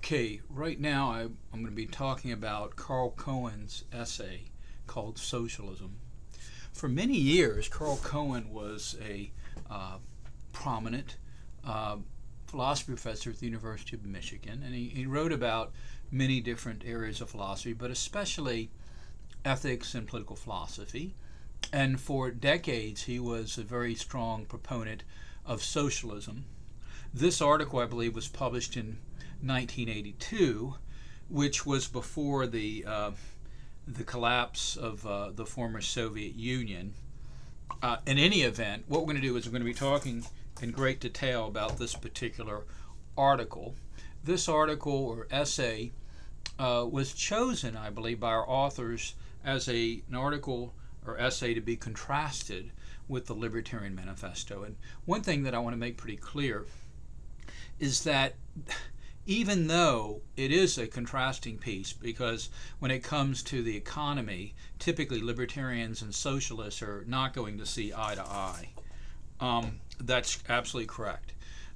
Okay, right now I'm going to be talking about Carl Cohen's essay called Socialism. For many years, Carl Cohen was a prominent philosophy professor at the University of Michigan, and he wrote about many different areas of philosophy, but especially ethics and political philosophy. And for decades, he was a very strong proponent of socialism. This article, I believe, was published in 1982, which was before the collapse of the former Soviet Union. In any event, what we're going to do is we're going to be talking in great detail about this particular article. This article or essay was chosen, I believe, by our authors as an article or essay to be contrasted with the Libertarian Manifesto. And one thing that I want to make pretty clear is that even though it is a contrasting piece, because when it comes to the economy, typically libertarians and socialists are not going to see eye to eye. That's absolutely correct.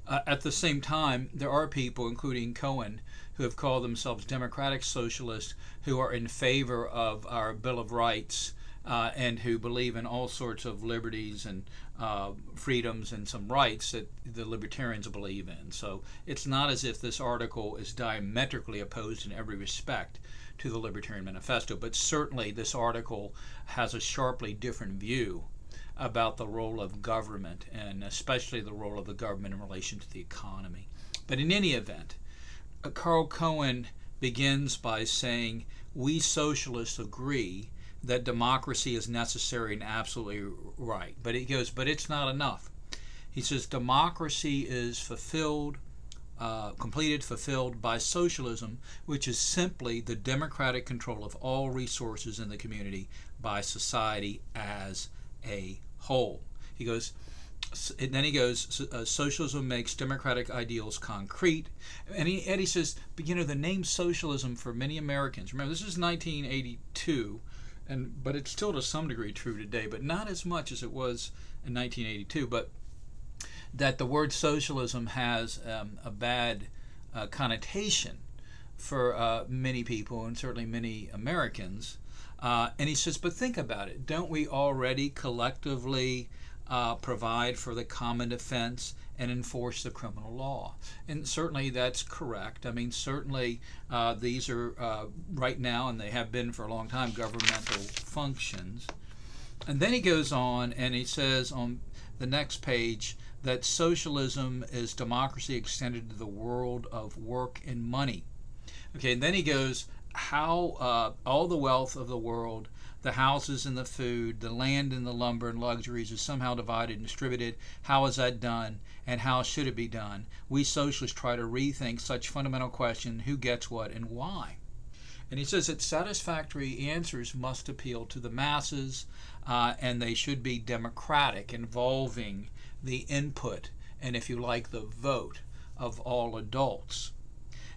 At the same time, there are people, including Cohen, who have called themselves democratic socialists, who are in favor of our Bill of Rights and who believe in all sorts of liberties and freedoms and some rights that the libertarians believe in. So it's not as if this article is diametrically opposed in every respect to the Libertarian Manifesto, but certainly this article has a sharply different view about the role of government, and especially the role of the government in relation to the economy. But in any event, Carl Cohen begins by saying, we socialists agree that democracy is necessary and absolutely right. But he goes, but it's not enough. He says democracy is fulfilled by socialism, which is simply the democratic control of all resources in the community by society as a whole. He goes, and then he goes, socialism makes democratic ideals concrete. And he says, but you know, the name socialism for many Americans, remember this is 1982, but it's still to some degree true today, but not as much as it was in 1982. But that the word socialism has a bad connotation for many people, and certainly many Americans. And he says, but think about it. Don't we already collectively provide for the common defense and enforce the criminal law? And certainly that's correct. I mean, certainly these are right now, and they have been for a long time, governmental functions. And then he goes on and he says on the next page that socialism is democracy extended to the world of work and money. Okay, and then he goes, how all the wealth of the world, the houses and the food, the land and the lumber and luxuries is somehow divided and distributed. How is that done, and how should it be done? We socialists try to rethink such fundamental questions: who gets what and why? And he says that satisfactory answers must appeal to the masses, and they should be democratic, involving the input and, if you like, the vote of all adults.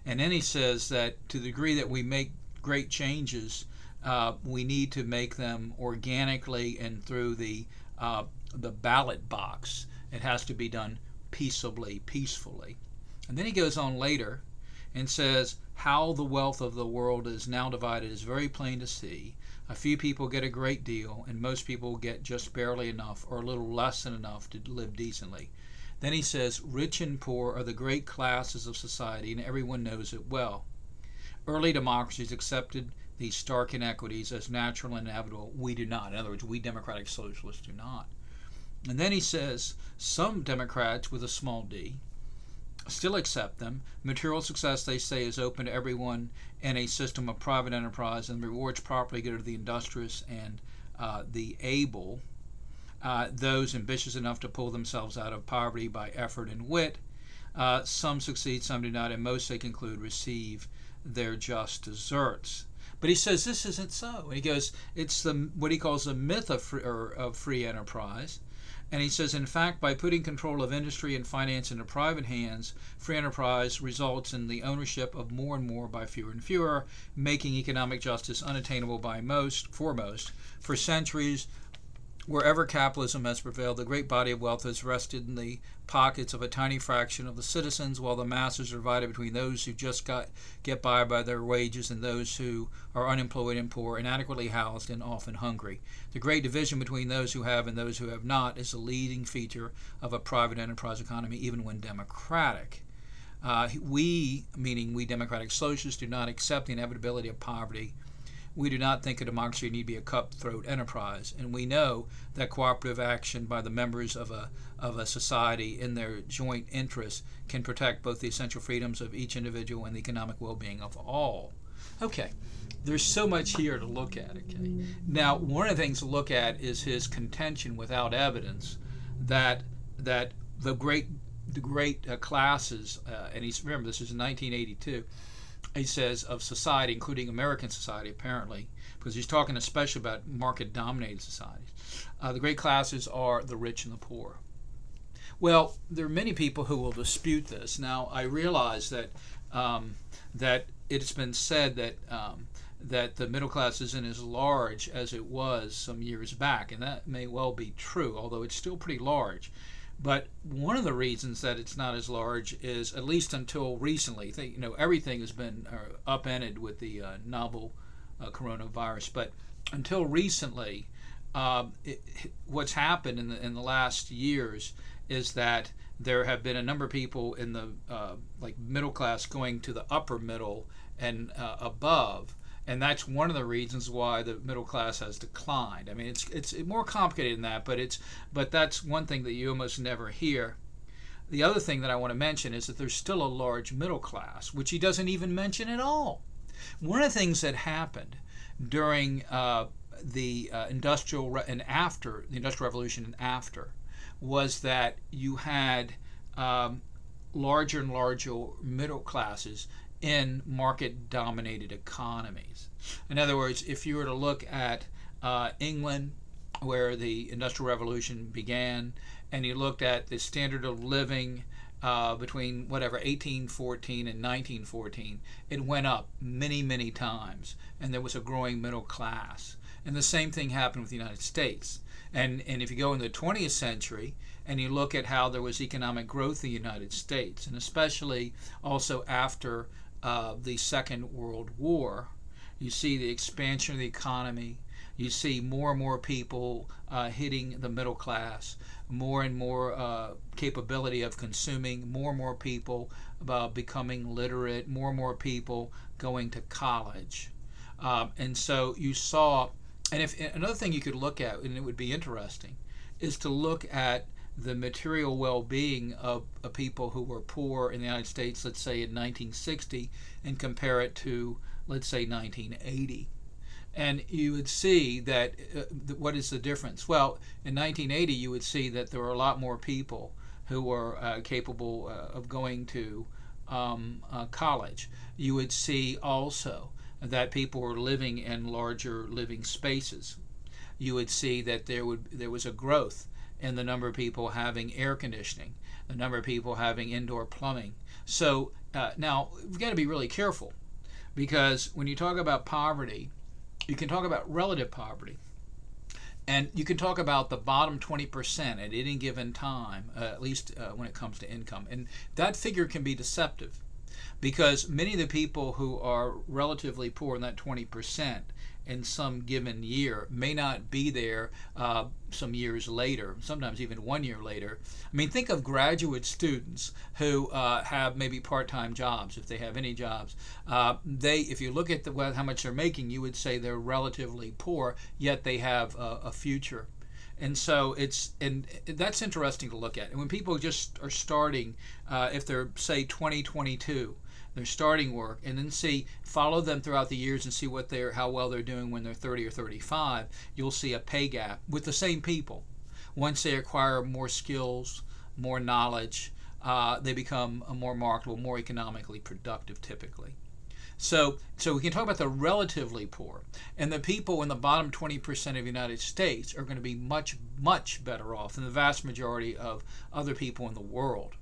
And then he says that to the degree that we make great changes, we need to make them organically and through the ballot box. It has to be done peaceably. And then he goes on later and says, how the wealth of the world is now divided is very plain to see. A few people get a great deal, and most people get just barely enough, or a little less than enough to live decently. Then he says, rich and poor are the great classes of society, and everyone knows it well. Early democracies accepted these stark inequities as natural and inevitable. We do not. In other words, we democratic socialists do not. And then he says, some Democrats, with a small d, still accept them. Material success, they say, is open to everyone in a system of private enterprise, and rewards properly go to the industrious and the able. Those ambitious enough to pull themselves out of poverty by effort and wit. Some succeed, some do not, and most, they conclude, receive their just deserts. But he says this isn't so. And he goes, it's what he calls the myth of free enterprise. And he says, in fact, by putting control of industry and finance into private hands, free enterprise results in the ownership of more and more by fewer and fewer, making economic justice unattainable by most. For centuries, Wherever capitalism has prevailed, the great body of wealth has rested in the pockets of a tiny fraction of the citizens, while the masses are divided between those who just get by their wages and those who are unemployed and poor, inadequately housed, and often hungry. The great division between those who have and those who have not is the leading feature of a private enterprise economy, even when democratic. We, meaning we democratic socialists, do not accept the inevitability of poverty. We do not think a democracy need be a cutthroat enterprise, and we know that cooperative action by the members of a society in their joint interests can protect both the essential freedoms of each individual and the economic well-being of all. Okay, there's so much here to look at. Okay, now one of the things to look at is his contention without evidence that the great classes, and he's, remember, this is in 1982. He says of society, including American society, apparently, because he's talking especially about market-dominated societies. The great classes are the rich and the poor. Well, there are many people who will dispute this. Now, I realize that that it has been said that the middle class isn't as large as it was some years back, and that may well be true, although it's still pretty large. But one of the reasons that it's not as large is, at least until recently, everything has been upended with the novel coronavirus. But until recently, what's happened in the last years is that there have been a number of people in the like middle class going to the upper middle and above. And that's one of the reasons why the middle class has declined. I mean, it's more complicated than that, but that's one thing that you almost never hear. The other thing that I want to mention is that there's still a large middle class, which he doesn't even mention at all. One of the things that happened during the industrial and after the Industrial Revolution and after was that you had larger and larger middle classes in market-dominated economies. In other words, if you were to look at England, where the Industrial Revolution began, and you looked at the standard of living between 1814 and 1914, it went up many, many times, and there was a growing middle class. And the same thing happened with the United States. And if you go in the 20th century and you look at how there was economic growth in the United States, and especially also after the Second World War, you see the expansion of the economy. You see more and more people hitting the middle class, more and more capability of consuming, more and more people becoming literate, more and more people going to college. And so you saw, and if another thing you could look at, and it would be interesting, is to look at the material well-being of people who were poor in the United States, let's say in 1960, and compare it to, let's say, 1980. And you would see that what is the difference? Well, in 1980, you would see that there were a lot more people who were capable of going to college. You would see also that people were living in larger living spaces. You would see that there was a growth in the number of people having air conditioning, the number of people having indoor plumbing. So now we've got to be really careful, because when you talk about poverty, you can talk about relative poverty, and you can talk about the bottom 20% at any given time, at least when it comes to income. And that figure can be deceptive, because many of the people who are relatively poor in that 20% in some given year may not be there some years later, sometimes even 1 year later. I mean, think of graduate students who have maybe part-time jobs, if they have any jobs. If you look at how much they're making, you would say they're relatively poor, yet they have a future. And so that's interesting to look at. And when people just are starting, if they're, say, 2022, they're starting work, and then follow them throughout the years and see how well they're doing when they're 30 or 35, you'll see a pay gap with the same people. Once they acquire more skills, more knowledge, they become more marketable, more economically productive typically. So we can talk about the relatively poor, and the people in the bottom 20% of the United States are going to be much, much better off than the vast majority of other people in the world.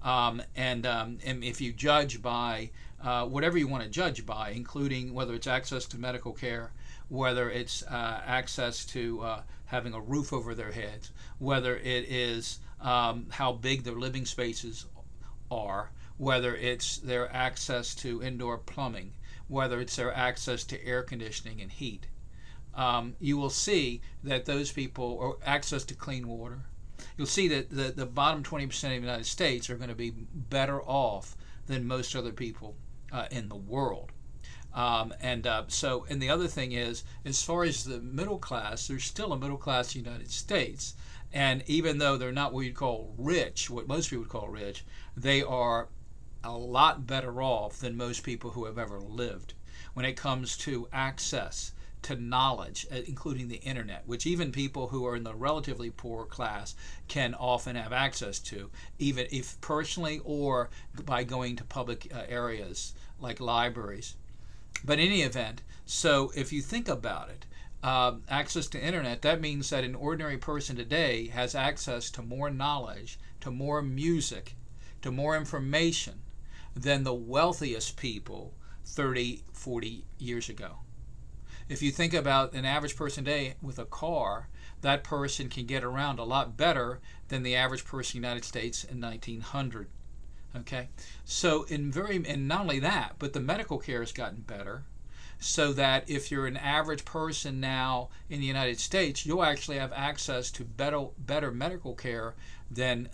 And if you judge by whatever you want to judge by, including whether it's access to medical care whether it's access to having a roof over their heads, whether it is how big their living spaces are, whether it's their access to indoor plumbing, whether it's their access to air conditioning and heat. You will see that those people, or access to clean water, you'll see that the bottom 20% of the United States are going to be better off than most other people in the world. And the other thing is, as far as the middle class, there's still a middle class United States. And even though they're not what you'd call rich, what most people would call rich, they are a lot better off than most people who have ever lived when it comes to access to knowledge, including the internet, which even people who are in the relatively poor class can often have access to, even if personally or by going to public areas like libraries. But in any event, so if you think about it, access to internet, that means that an ordinary person today has access to more knowledge, to more music, to more information than the wealthiest people 30, 40 years ago. If you think about an average person today with a car, that person can get around a lot better than the average person in the United States in 1900. Okay, so and not only that, but the medical care has gotten better, so that if you're an average person now in the United States, you'll actually have access to better medical care than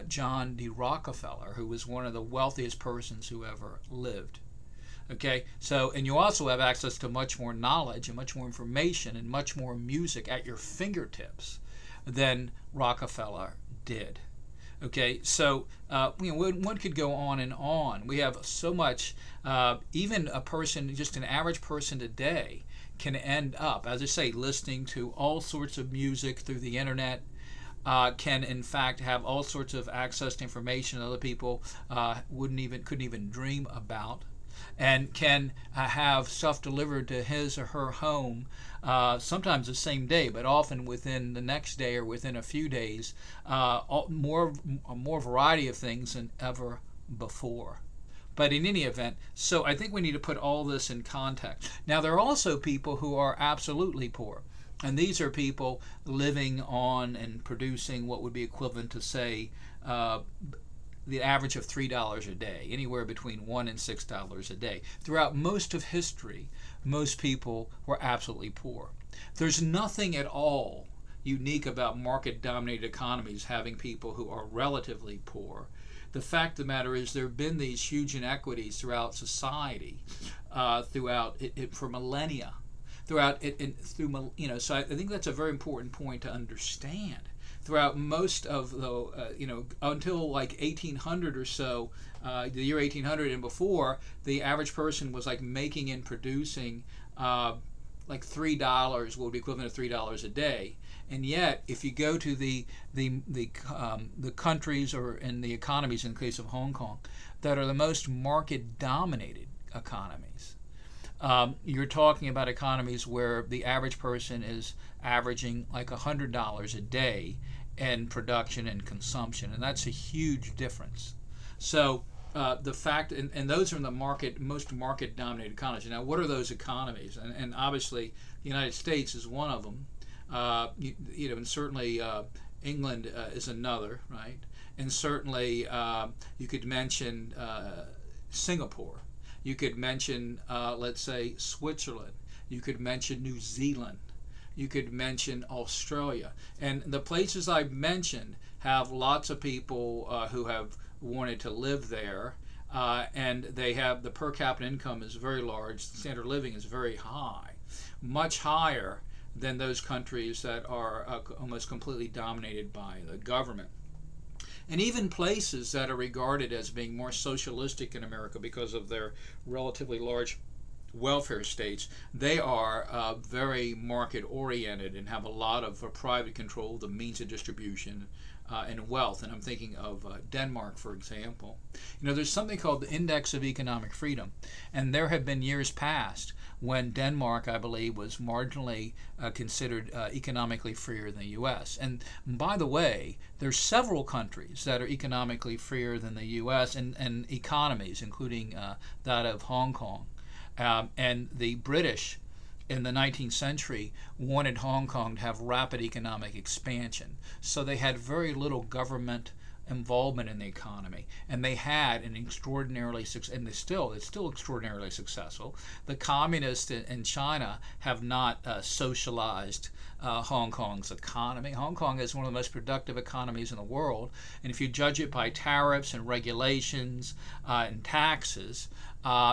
John D. Rockefeller, who was one of the wealthiest persons who ever lived. Okay, so, and you also have access to much more knowledge and much more information and much more music at your fingertips than Rockefeller did. Okay, so one could go on and on. We have so much. Even a person, just an average person today, can end up, as I say, listening to all sorts of music through the internet. Can in fact have all sorts of access to information other people couldn't even dream about, and can have stuff delivered to his or her home, sometimes the same day, but often within the next day or within a few days, more variety of things than ever before. But in any event, so I think we need to put all this in context. Now, there are also people who are absolutely poor. And these are people living on and producing what would be equivalent to, say, the average of $3 a day, anywhere between $1 and $6 a day. Throughout most of history, most people were absolutely poor. There's nothing at all unique about market-dominated economies having people who are relatively poor. The fact of the matter is there have been these huge inequities throughout society, throughout it for millennia. Throughout it, so I think that's a very important point to understand. Throughout most of the, until like 1800 or so, the year 1800 and before, the average person was like making and producing like $3, what would be equivalent to $3 a day. And yet, if you go to the countries or in the economies, in the case of Hong Kong, that are the most market-dominated economies, you're talking about economies where the average person is averaging like $100 a day in production and consumption, and that's a huge difference. So the fact, and those are in the most market-dominated economies. Now, what are those economies? And obviously, the United States is one of them. And certainly England is another, right? And certainly you could mention Singapore. You could mention, let's say, Switzerland. You could mention New Zealand. You could mention Australia. And the places I've mentioned have lots of people who have wanted to live there, and they have the per capita income is very large. The standard of living is very high, much higher than those countries that are almost completely dominated by the government. And even places that are regarded as being more socialistic in America because of their relatively large welfare states, they are very market-oriented and have a lot of private control of the means of distribution and wealth. And I'm thinking of Denmark, for example. There's something called the Index of Economic Freedom, and there have been years past when Denmark, I believe, was marginally considered economically freer than the U.S. And by the way, there's several countries that are economically freer than the U.S. and economies, including that of Hong Kong. And the British in the 19th century wanted Hong Kong to have rapid economic expansion. So they had very little government involvement in the economy, and they had an extraordinarily and it's still extraordinarily successful. The communists in China have not socialized Hong Kong's economy. Hong Kong is one of the most productive economies in the world, and if you judge it by tariffs and regulations and taxes,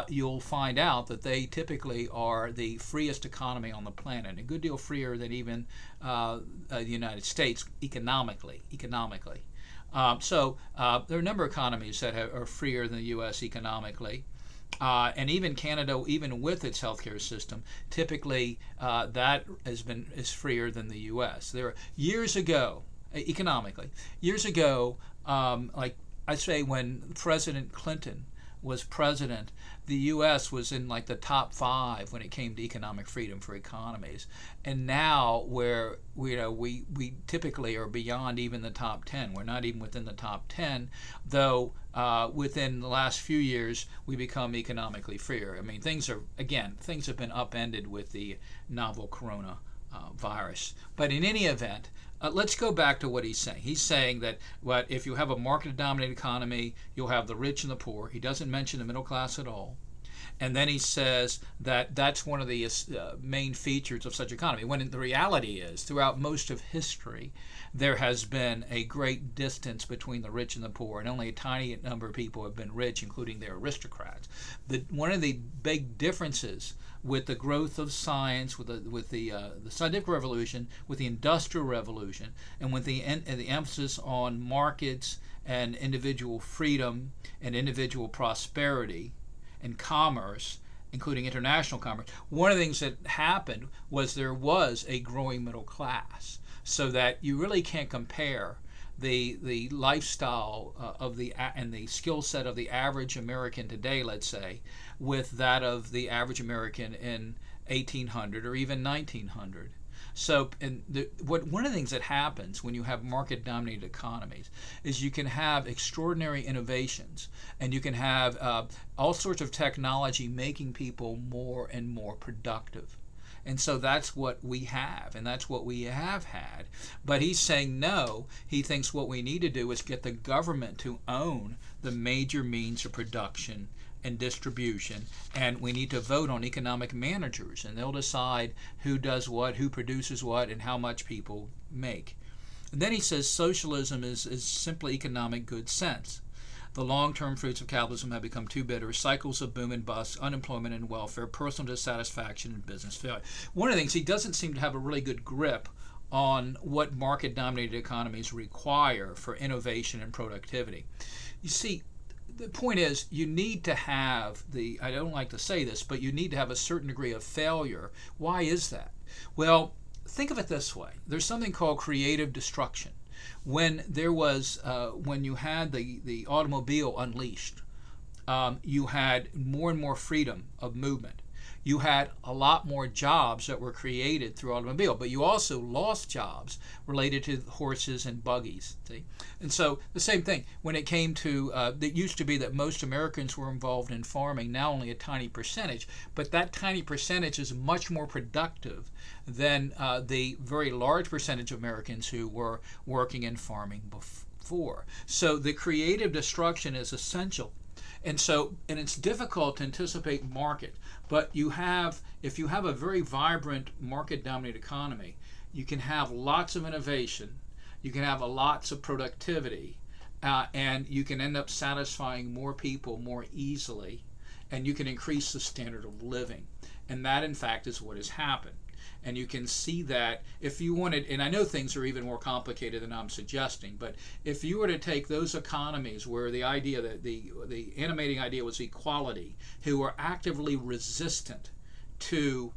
you'll find out that they typically are the freest economy on the planet, a good deal freer than even the United States economically. So there are a number of economies that are freer than the U.S. economically. And even Canada, even with its healthcare system, typically that is freer than the U.S. There were years ago, economically, like I say, when President Clinton was president, the U.S. was in like the top 5 when it came to economic freedom for economies, and now where we typically are beyond even the top 10. We're not even within the top 10, though. Within the last few years, we become economically freer. I mean, things have been upended with the novel corona virus. But in any event, let's go back to what he's saying. He's saying that if you have a market-dominated economy, you'll have the rich and the poor. He doesn't mention the middle class at all. And then he says that that's one of the main features of such economy, when the reality is, throughout most of history, there has been a great distance between the rich and the poor, and only a tiny number of people have been rich, including their aristocrats. One of the big differences with the growth of science, with the scientific revolution, with the industrial revolution, and with the emphasis on markets and individual freedom and individual prosperity and commerce, including international commerce, one of the things that happened was there was a growing middle class, so that you really can't compare the lifestyle and the skill set of the average American today, let's say, with that of the average American in 1800 or even 1900. So, one of the things that happens when you have market-dominated economies is you can have extraordinary innovations, and you can have all sorts of technology making people more and more productive. And so that's what we have, and that's what we have had. But he's saying no. He thinks what we need to do is get the government to own the major means of production and distribution, and we need to vote on economic managers, and they'll decide who does what, who produces what, and how much people make. And then he says socialism is simply economic good sense. The long-term fruits of capitalism have become too bitter: cycles of boom and bust, unemployment and welfare, personal dissatisfaction, and business failure. One of the things, he doesn't seem to have a really good grip on what market-dominated economies require for innovation and productivity. You see, the point is, you need to have I don't like to say this, but you need to have a certain degree of failure. Why is that? Well, think of it this way. There's something called creative destruction. When you had the automobile unleashed, you had more and more freedom of movement. You had a lot more jobs that were created through automobile, but you also lost jobs related to horses and buggies. See? And so the same thing when it came to, it used to be that most Americans were involved in farming, now only a tiny percentage, but that tiny percentage is much more productive than the very large percentage of Americans who were working in farming before. So the creative destruction is essential. And it's difficult to anticipate market, but if you have a very vibrant market-dominated economy, you can have lots of innovation, you can have lots of productivity, and you can end up satisfying more people more easily, and you can increase the standard of living. And that, in fact, is what has happened. And you can see that if you wanted, and I know things are even more complicated than I'm suggesting, but if you were to take those economies where the idea that the animating idea was equality, who are actively resistant to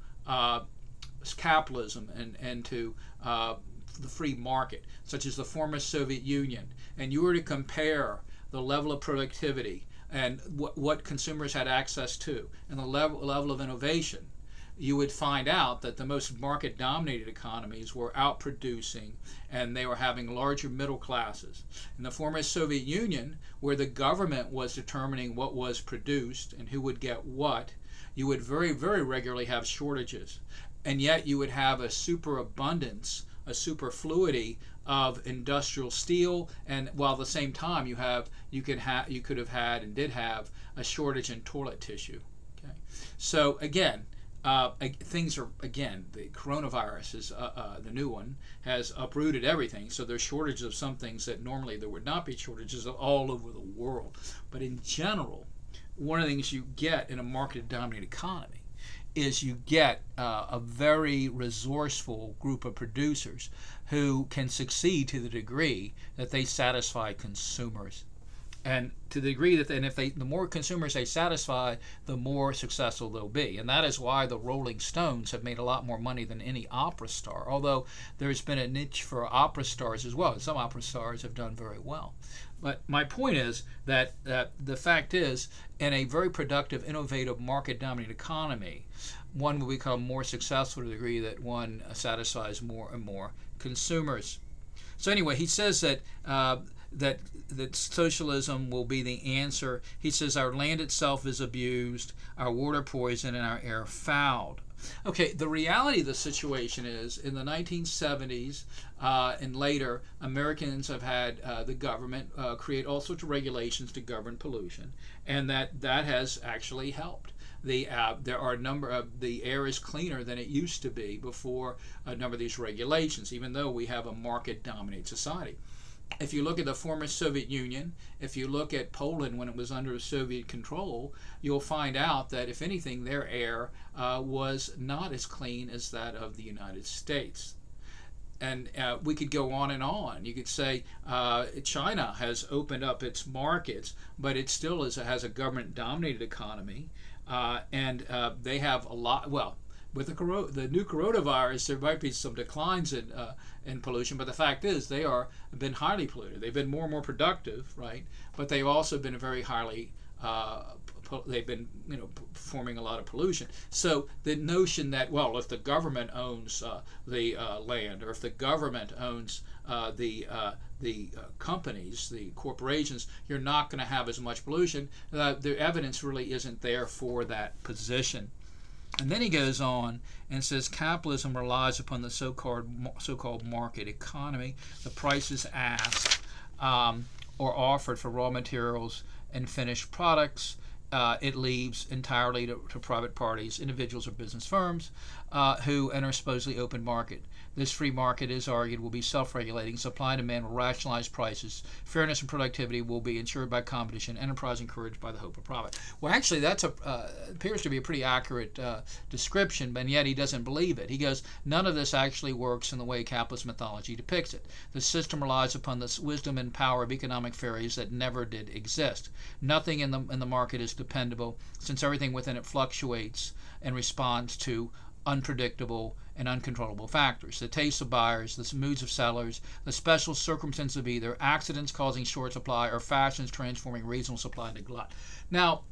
capitalism and to the free market, such as the former Soviet Union, and you were to compare the level of productivity and what consumers had access to and the level of innovation, you would find out that the most market-dominated economies were outproducing, and they were having larger middle classes. In the former Soviet Union, where the government was determining what was produced and who would get what, you would very, very regularly have shortages. And yet you would have a superabundance, a superfluity of industrial steel, and while at the same time you could have had and did have a shortage in toilet tissue. Okay, so again, things are, again, the coronavirus is the new one has uprooted everything. So there's shortages of some things that normally there would not be shortages of all over the world. But in general, one of the things you get in a market-dominated economy is you get a very resourceful group of producers who can succeed to the degree that they satisfy consumers. And to the degree that, the more consumers they satisfy, the more successful they'll be. And that is why the Rolling Stones have made a lot more money than any opera star, although there's been a niche for opera stars as well. And some opera stars have done very well. But my point is that the fact is, in a very productive, innovative, market-dominated economy, one will become more successful to the degree that one satisfies more and more consumers. So anyway, he says that that socialism will be the answer. He says our land itself is abused, our water poisoned, and our air fouled. Okay, the reality of the situation is, in the 1970s and later, Americans have had the government create all sorts of regulations to govern pollution, and that has actually helped. There are a number of, the air is cleaner than it used to be before a number of these regulations, even though we have a market-dominated society. If you look at the former Soviet Union, if you look at Poland when it was under Soviet control, you'll find out that, if anything, their air was not as clean as that of the United States. And we could go on and on. You could say China has opened up its markets, but it still has a government-dominated economy, and they have a lot. Well, with the new coronavirus, there might be some declines in pollution, but the fact is they have been highly polluted. They've been more and more productive, right? But they've also been very highly they've been performing a lot of pollution. So the notion that, well, if the government owns the land, or if the government owns the companies, the corporations, you're not going to have as much pollution. The evidence really isn't there for that position. And then he goes on and says capitalism relies upon the so-called market economy. The prices asked or offered for raw materials and finished products, it leaves entirely to private parties, individuals or business firms who enter a supposedly open market. This free market, is argued, will be self-regulating. Supply and demand will rationalize prices. Fairness and productivity will be ensured by competition. Enterprise encouraged by the hope of profit. Well, actually, that appears to be a pretty accurate description, but yet he doesn't believe it. He goes, none of this actually works in the way capitalist mythology depicts it. The system relies upon the wisdom and power of economic fairies that never did exist. Nothing in the market is dependable, since everything within it fluctuates and responds to unpredictable and uncontrollable factors. The tastes of buyers, the moods of sellers, the special circumstances of either, accidents causing short supply, or fashions transforming reasonable supply into glut. Now,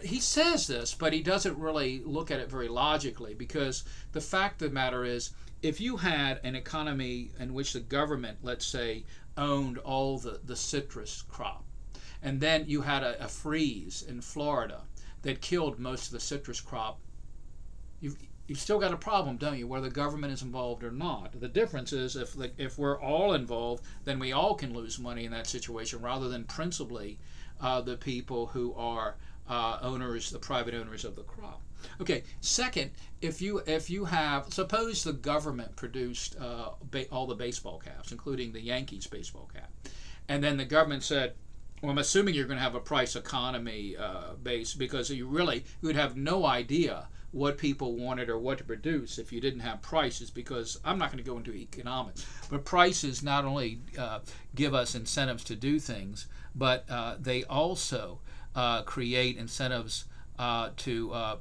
he says this, but he doesn't really look at it very logically, because the fact of the matter is, if you had an economy in which the government, let's say, owned all the citrus crop, and then you had a freeze in Florida that killed most of the citrus crop, you've still got a problem, don't you, whether the government is involved or not. The difference is, if we're all involved, then we all can lose money in that situation, rather than principally the people who are owners, the private owners of the crop. Okay, second, if you have, suppose the government produced all the baseball caps, including the Yankees baseball cap, and then the government said, well, I'm assuming you're going to have a price economy base, because you would have no idea what people wanted or what to produce if you didn't have prices, because I'm not going to go into economics, but prices not only give us incentives to do things, but they also create incentives to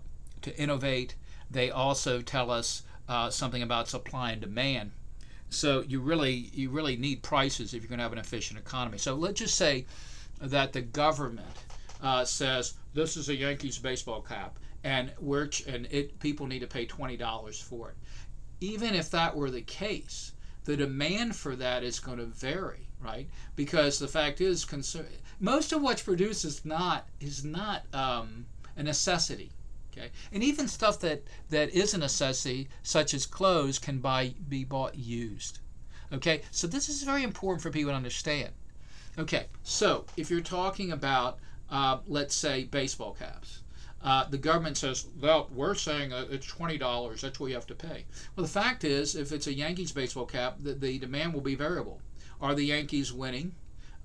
innovate. They also tell us something about supply and demand. So you really need prices if you're going to have an efficient economy. So let's just say that the government says this is a Yankees baseball cap, and people need to pay $20 for it. Even if that were the case, the demand for that is going to vary, right? Because the fact is, most of what's produced is not a necessity. Okay? And even stuff that is a necessity, such as clothes, can be bought used. Okay, so this is very important for people to understand. Okay, so if you're talking about, let's say, baseball caps, the government says, well, we're saying it's $20, that's what you have to pay. Well, the fact is, if it's a Yankees baseball cap, the demand will be variable. Are the Yankees winning?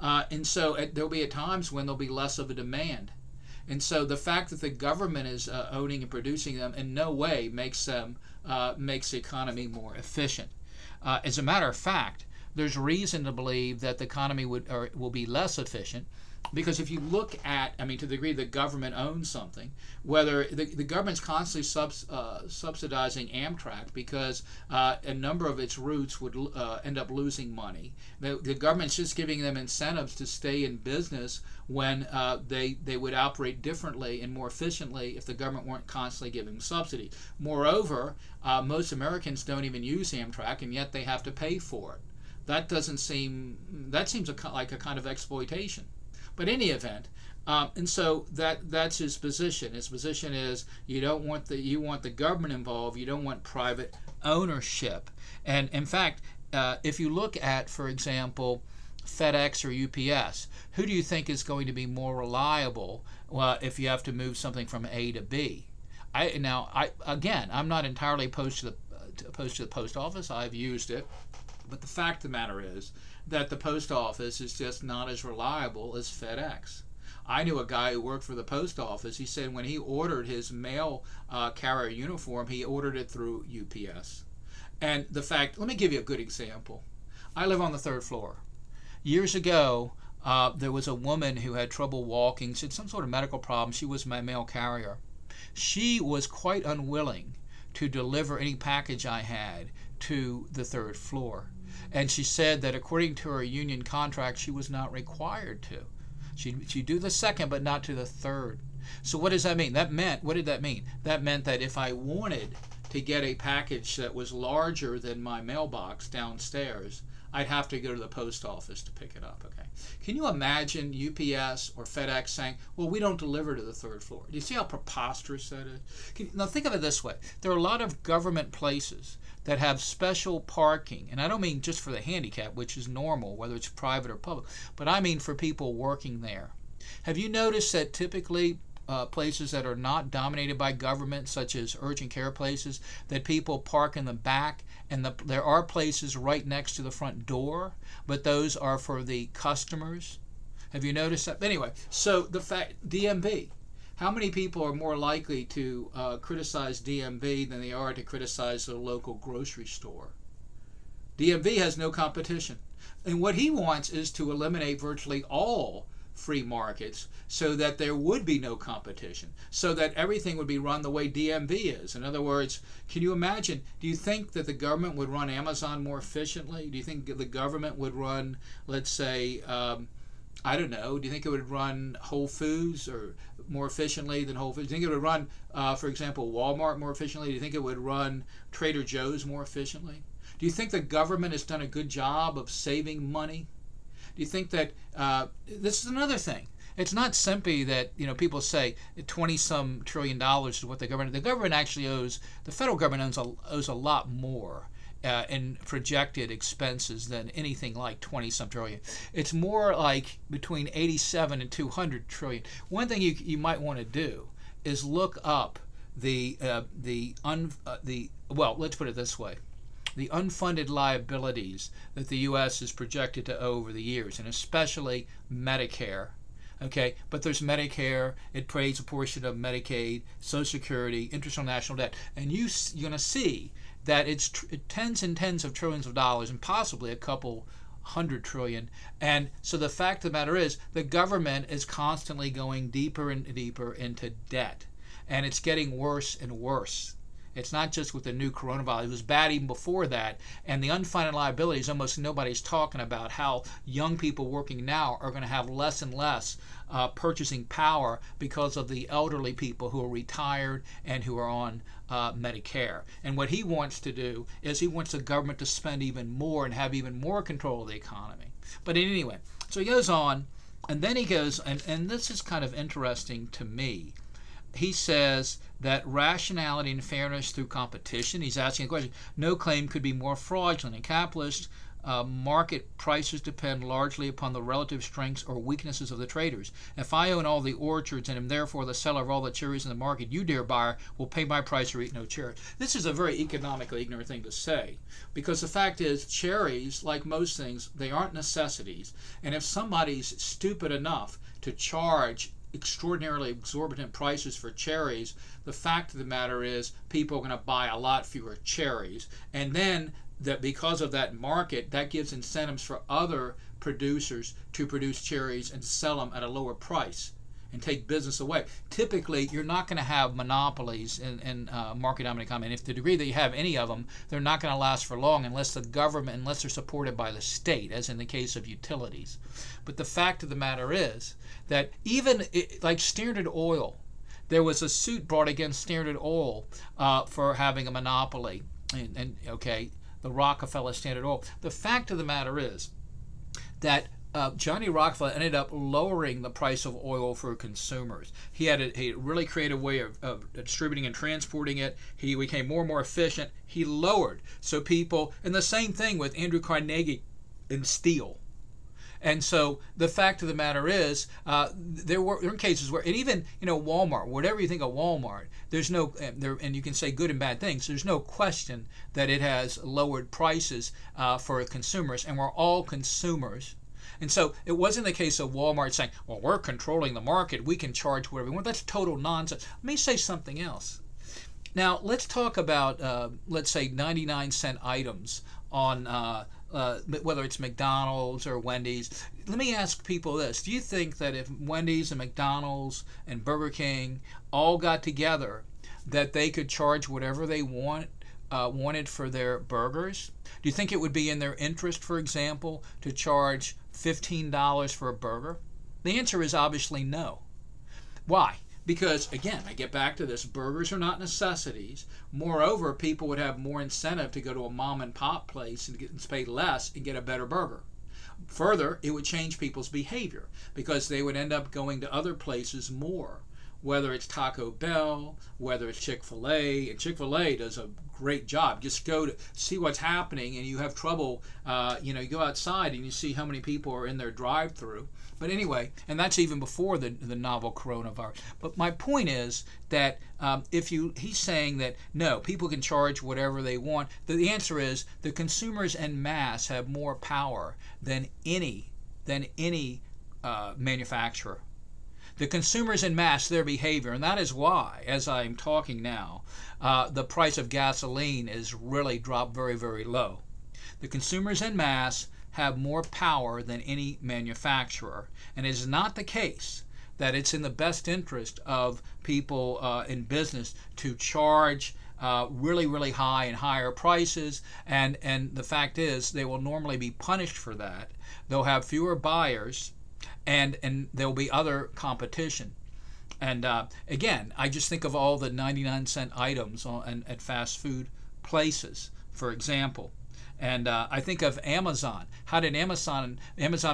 And so there'll be at times when there'll be less of a demand. And so the fact that the government is owning and producing them in no way makes the economy more efficient. As a matter of fact, there's reason to believe that the economy will be less efficient, because if you look at, to the degree the government owns something, whether the government's constantly subsidizing Amtrak because a number of its routes would end up losing money. The government's just giving them incentives to stay in business when they would operate differently and more efficiently if the government weren't constantly giving them subsidy. Moreover, most Americans don't even use Amtrak, and yet they have to pay for it. That seems like a kind of exploitation. But in any event, and so that's his position. His position is you want the government involved. You don't want private ownership. And in fact, if you look at, for example, FedEx or UPS, who do you think is going to be more reliable if you have to move something from A to B? I'm not entirely opposed to the post office. I've used it, but the fact of the matter is that the post office is just not as reliable as FedEx. I knew a guy who worked for the post office. He said when he ordered his mail carrier uniform, he ordered it through UPS. And let me give you a good example. I live on the 3rd floor. Years ago, there was a woman who had trouble walking. She had some sort of medical problem. She was my mail carrier. She was quite unwilling to deliver any package I had to the 3rd floor. And she said that according to her union contract, she was not required to. She'd do the 2nd, but not to the 3rd. So what does that mean? What did that mean? That meant that if I wanted to get a package that was larger than my mailbox downstairs, I'd have to go to the post office to pick it up. Okay. Can you imagine UPS or FedEx saying, well, we don't deliver to the 3rd floor? Do you see how preposterous that is? Now think of it this way. There are a lot of government places that have special parking, and I don't mean just for the handicap, which is normal, whether it's private or public, but I mean for people working there. Have you noticed that typically places that are not dominated by government, such as urgent care places, that people park in the back, and there are places right next to the front door, but those are for the customers? Have you noticed that? Anyway, so the fact, DMV. How many people are more likely to criticize DMV than they are to criticize the local grocery store? DMV has no competition. And what he wants is to eliminate virtually all free markets so that there would be no competition, so that everything would be run the way DMV is. In other words, can you imagine, do you think that the government would run Amazon more efficiently? Do you think the government would run, let's say, I don't know, do you think it would run Whole Foods or more efficiently than Whole Foods? Do you think it would run, for example, Walmart more efficiently? Do you think it would run Trader Joe's more efficiently? Do you think the government has done a good job of saving money? Do you think that this is another thing? It's not simply that people say 20-some trillion dollars is what the government actually owes. The federal government owes a lot more in projected expenses than anything like 20-some trillion. It's more like between 87 and 200 trillion. One thing you might want to do is look up let's put it this way. The unfunded liabilities that the U.S. is projected to owe over the years, and especially Medicare. Okay, but there's Medicare, it pays a portion of Medicaid, Social Security, interest on national debt, and you're going to see that it's tens and tens of trillions of dollars, and possibly a couple $100 trillion. And so the fact of the matter is, the government is constantly going deeper and deeper into debt, and it's getting worse and worse. It's not just with the new coronavirus. It was bad even before that. And the unfunded liabilities, almost nobody's talking about how young people working now are going to have less and less purchasing power because of the elderly people who are retired and who are on Medicare. And what he wants to do is he wants the government to spend even more and have even more control of the economy. But anyway, so he goes on, and then he goes, and this is kind of interesting to me. He says that rationality and fairness through competition. He's asking a question. No claim could be more fraudulent. In capitalist market, prices depend largely upon the relative strengths or weaknesses of the traders. If I own all the orchards and am therefore the seller of all the cherries in the market, you, dear buyer, will pay my price or eat no cherries. This is a very economically ignorant thing to say, because the fact is, cherries, like most things, they aren't necessities. And if somebody's stupid enough to charge extraordinarily exorbitant prices for cherries, the fact of the matter is people are going to buy a lot fewer cherries. And then that because of that market, that gives incentives for other producers to produce cherries and sell them at a lower price and take business away. Typically, you're not going to have monopolies in market-dominated economy. And if to the degree that you have any of them, they're not going to last for long unless the government, unless they're supported by the state, as in the case of utilities. But the fact of the matter is that even like Standard Oil, there was a suit brought against Standard Oil for having a monopoly. And okay, the Rockefeller Standard Oil. The fact of the matter is that Johnny Rockefeller ended up lowering the price of oil for consumers. He had a really creative way of distributing and transporting it. He became more and more efficient. He lowered. So people, and the same thing with Andrew Carnegie and steel. And so the fact of the matter is, there were cases where, and even Walmart, whatever you think of Walmart, there's no, and you can say good and bad things. There's no question that it has lowered prices for consumers, and we're all consumers. And so it wasn't the case of Walmart saying, well, we're controlling the market, we can charge whatever we want. That's total nonsense. Let me say something else. Now let's talk about, let's say, 99-cent items on whether it's McDonald's or Wendy's. Let me ask people this. Do you think that if Wendy's and McDonald's and Burger King all got together, that they could charge whatever they wanted for their burgers? Do you think it would be in their interest, for example, to charge $15 for a burger? The answer is obviously no. Why? Because, again, I get back to this, burgers are not necessities. Moreover, people would have more incentive to go to a mom and pop place and pay less and get a better burger. Further, it would change people's behavior because they would end up going to other places more, whether it's Taco Bell, whether it's Chick-fil-A. And Chick-fil-A does a great job. Just go to see what's happening, and you have trouble. You go outside and you see how many people are in their drive-through. But anyway, and that's even before the novel coronavirus. But my point is that he's saying that no, people can charge whatever they want. The answer is the consumers en masse have more power than any manufacturer. The consumers en masse, their behavior, and that is why, as I'm talking now, the price of gasoline is really dropped very, very low. The consumers en masse have more power than any manufacturer, and it is not the case that it's in the best interest of people in business to charge really, really high and higher prices, and the fact is they will normally be punished for that. They'll have fewer buyers, and there'll be other competition. And again, I just think of all the 99-cent items at fast food places, for example. And I think of Amazon. How did Amazon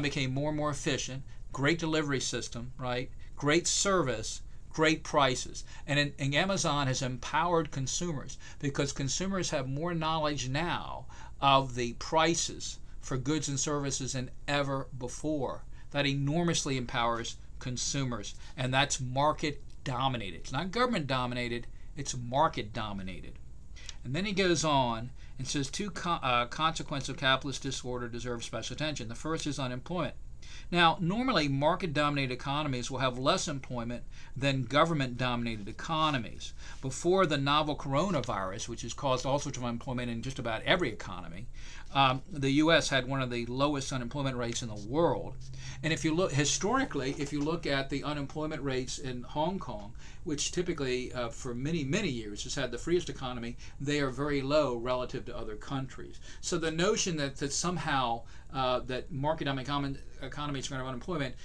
became more and more efficient, great delivery system, right? Great service, great prices. And Amazon has empowered consumers because consumers have more knowledge now of the prices for goods and services than ever before. That enormously empowers consumers, and that's market dominated. It's not government dominated, it's market dominated. And then he goes on and says two consequences of capitalist disorder deserve special attention. The first is unemployment. Now, normally market-dominated economies will have less employment than government-dominated economies. Before the novel coronavirus, which has caused all sorts of unemployment in just about every economy, the U.S. had one of the lowest unemployment rates in the world. And if you look historically, if you look at the unemployment rates in Hong Kong, which typically for many, many years has had the freest economy, they are very low relative to other countries. So the notion that somehow that market-dominated economies are going to have unemployment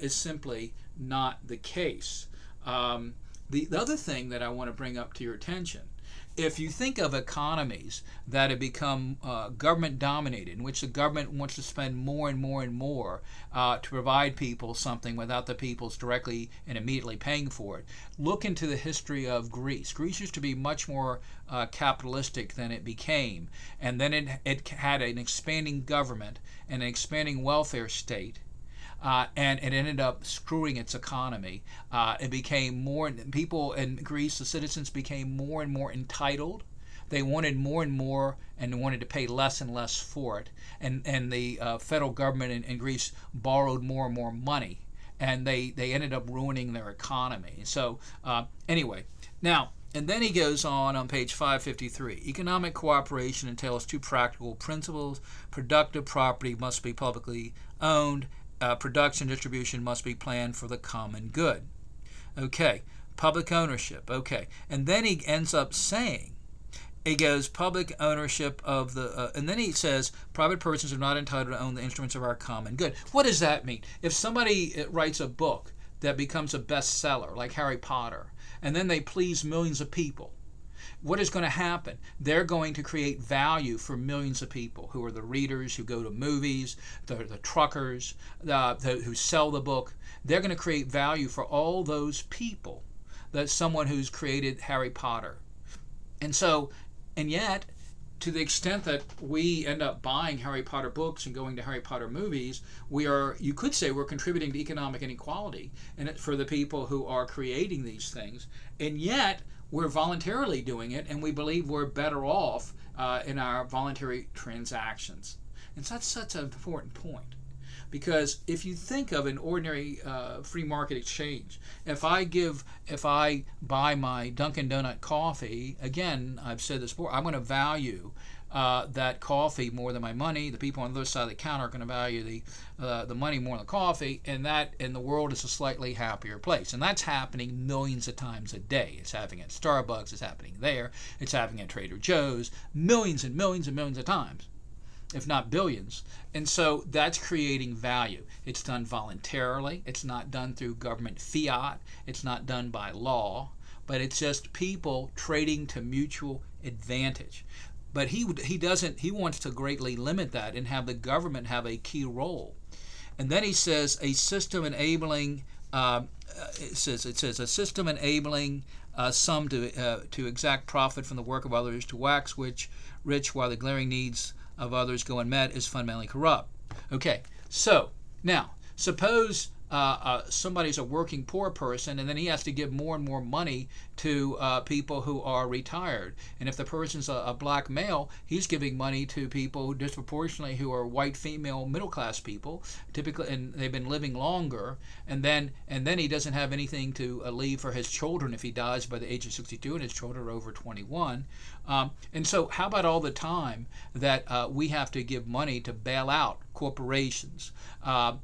is simply not the case. The other thing that I want to bring up to your attention, if you think of economies that have become government dominated, in which the government wants to spend more and more and more to provide people something without the people's directly and immediately paying for it, look into the history of Greece. Greece used to be much more capitalistic than it became, and then it had an expanding government and an expanding welfare state. And it ended up screwing its economy. It became more, people in Greece, the citizens became more and more entitled. They wanted more and more and wanted to pay less and less for it. And the federal government in Greece borrowed more and more money. And they ended up ruining their economy. So anyway, now, and then he goes on page 553. Economic cooperation entails two practical principles. Productive property must be publicly owned. Production distribution must be planned for the common good. Okay, public ownership. Okay, and then he ends up saying, he goes public ownership of the, and then he says private persons are not entitled to own the instruments of our common good. What does that mean? If somebody writes a book that becomes a bestseller, like Harry Potter, and then they please millions of people, what is going to happen? They're going to create value for millions of people who are the readers, who go to movies, the truckers, who sell the book. They're going to create value for all those people. That's someone who's created Harry Potter. And so, and yet, to the extent that we end up buying Harry Potter books and going to Harry Potter movies, we are, you could say, we're contributing to economic inequality and for the people who are creating these things. And yet, we're voluntarily doing it, and we believe we're better off in our voluntary transactions. And so that's such an important point. Because if you think of an ordinary free market exchange, if I buy my Dunkin' Donut coffee, again, I've said this before, I'm going to value that coffee more than my money. The people on the other side of the counter are going to value the money more than the coffee, and that in the world is a slightly happier place. And that's happening millions of times a day. It's happening at Starbucks, it's happening there, it's happening at Trader Joe's, millions and millions and millions of times, if not billions. And so that's creating value. It's done voluntarily. It's not done through government fiat. It's not done by law, but it's just people trading to mutual advantage. But he wants to greatly limit that and have the government have a key role. And then he says a system enabling it says a system enabling some to exact profit from the work of others, to wax rich while the glaring needs of others go unmet, is fundamentally corrupt. Okay, so now suppose somebody's a working poor person, and then he has to give more and more money to people who are retired. And if the person's a black male, he's giving money to people disproportionately who are white female middle class people, typically, and they've been living longer. And then he doesn't have anything to leave for his children if he dies by the age of 62, and his children are over 21. And so, how about all the time that we have to give money to bail out corporations? Yeah,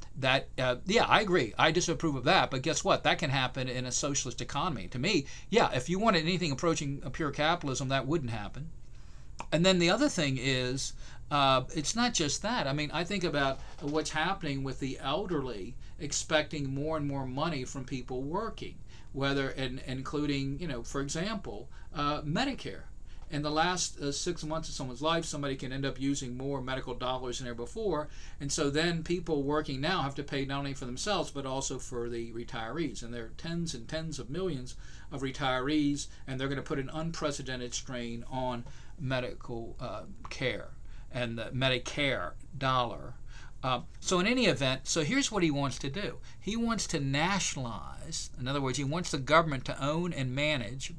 I agree. I disapprove of that, but guess what? That can happen in a socialist economy. To me, yeah, if you wanted anything approaching a pure capitalism, that wouldn't happen. And then the other thing is, it's not just that. I mean, I think about what's happening with the elderly expecting more and more money from people working, including, for example, Medicare. In the last 6 months of someone's life, somebody can end up using more medical dollars than ever before. And so then people working now have to pay not only for themselves, but also for the retirees. And there are tens and tens of millions of retirees, and they're going to put an unprecedented strain on medical care and the Medicare dollar. So in any event, so here's what he wants to do. He wants to nationalize. In other words, he wants the government to own and manage,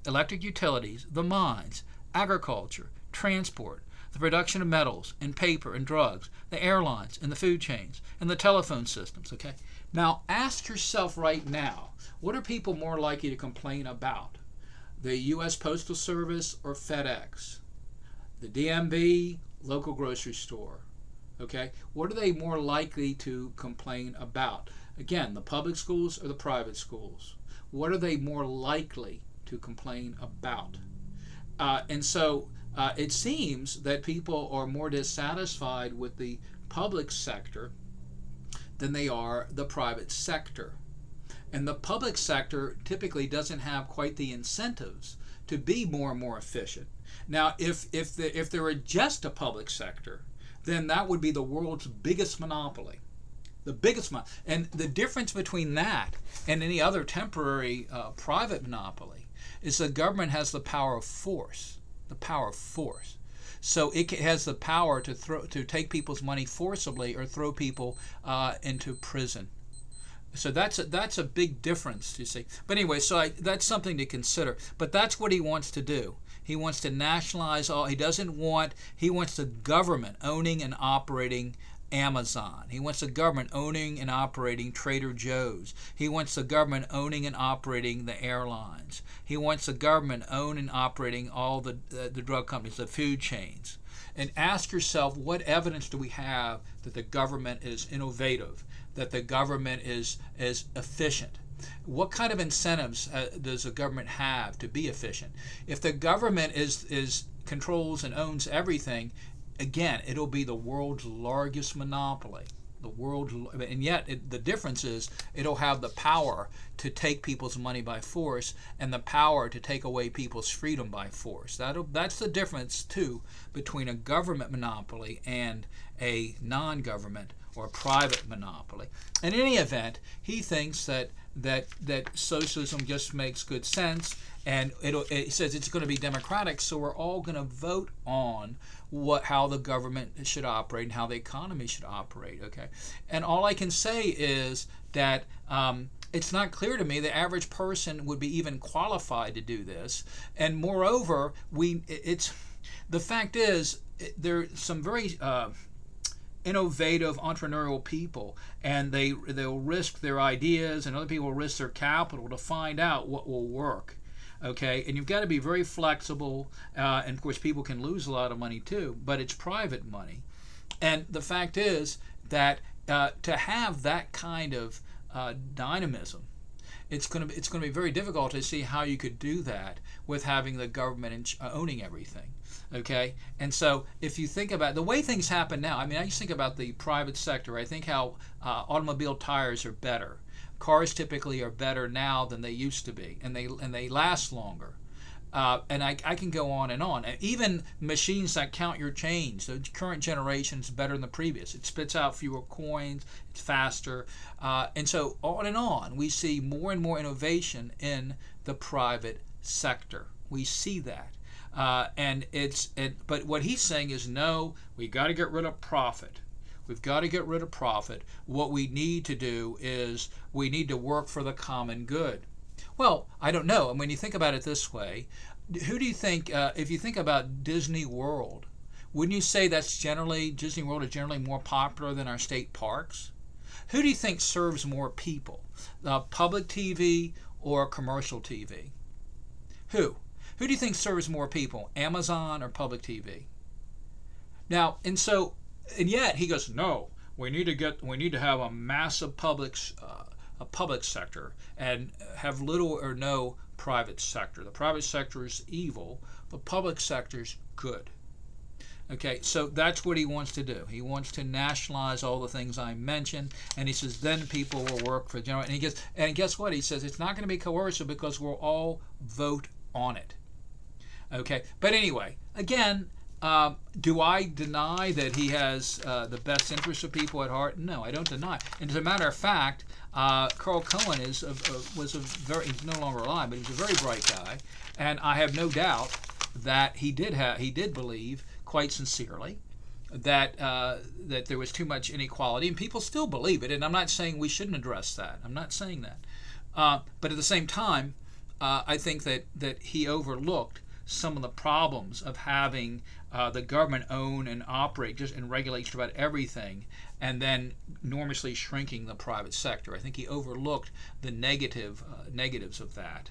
electric utilities, the mines, agriculture, transport, the production of metals and paper and drugs, the airlines and the food chains and the telephone systems. Okay. Now ask yourself right now, what are people more likely to complain about? The U.S. Postal Service or FedEx? The DMV, local grocery store? Okay. What are they more likely to complain about? Again, the public schools or the private schools? What are they more likely to complain about? And so it seems that people are more dissatisfied with the public sector than they are the private sector. And the public sector typically doesn't have quite the incentives to be more and more efficient. Now, if there were just a public sector, then that would be the world's biggest monopoly. The biggest monopoly. And the difference between that and any other temporary private monopoly is the government has the power of force. The power of force. So it has the power to take people's money forcibly or throw people into prison. So that's a big difference, you see. But anyway, so that's something to consider. But that's what he wants to do. He wants to nationalize all. He wants the government owning and operating Amazon. He wants the government owning and operating Trader Joe's. He wants the government owning and operating the airlines. He wants the government owning and operating all the drug companies, the food chains. And ask yourself, what evidence do we have that the government is innovative, that the government is efficient? What kind of incentives does the government have to be efficient? If the government controls and owns everything, again, it'll be the world's largest monopoly. And yet the difference is it'll have the power to take people's money by force and the power to take away people's freedom by force. That's the difference too between a government monopoly and a non-government or private monopoly. In any event, he thinks that socialism just makes good sense, and it says it's going to be democratic, so we're all going to vote on how the government should operate and how the economy should operate. Okay, and all I can say is that it's not clear to me the average person would be even qualified to do this, and moreover, the fact is there are some very innovative entrepreneurial people, and they'll risk their ideas, and other people will risk their capital to find out what will work. Okay, and you've got to be very flexible, and of course people can lose a lot of money too, but it's private money. And the fact is that to have that kind of dynamism, it's going to be very difficult to see how you could do that with having the government owning everything. Okay, and so if you think about the way things happen now, I mean, I just think about the private sector. I think how automobile tires are better. Cars typically are better now than they used to be, and they last longer. And I can go on and on. And even machines that count your change, the current generation is better than the previous. It spits out fewer coins, it's faster, and so on and on. We see more and more innovation in the private sector. We see that. But what he's saying is, no, we got to get rid of profit. We've got to get rid of profit. What we need to do is we need to work for the common good. Well, I don't know. And when you think about it this way, who do you think, if you think about Disney World, wouldn't you say Disney World is generally more popular than our state parks? Who do you think serves more people, public TV or commercial TV? Who? Who do you think serves more people, Amazon or public TV? Now, and yet he goes, no, we need to have a massive public sector and have little or no private sector. The private sector is evil. The public sector is good. Okay, so that's what he wants to do. He wants to nationalize all the things I mentioned, and he says then people will work for general. And guess what? He says it's not going to be coercive because we'll all vote on it. Okay, but anyway, again, do I deny that he has the best interests of people at heart? No, I don't deny. And as a matter of fact, Carl Cohen he's no longer alive, but he was a very bright guy, and I have no doubt that he did believe quite sincerely that there was too much inequality, and people still believe it. And I'm not saying we shouldn't address that. I'm not saying that. But at the same time, I think that he overlooked some of the problems of having the government own and operate just and regulate just about everything, and then enormously shrinking the private sector. I think he overlooked the negatives of that.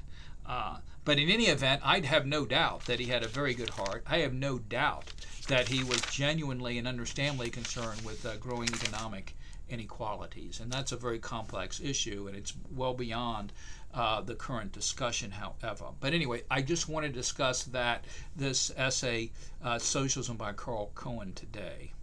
But in any event, I'd have no doubt that he had a very good heart. I have no doubt that he was genuinely and understandably concerned with growing economic inequalities. And that's a very complex issue, and it's well beyond the current discussion, however. But anyway, I just want to discuss this essay, Socialism by Carl Cohen, today.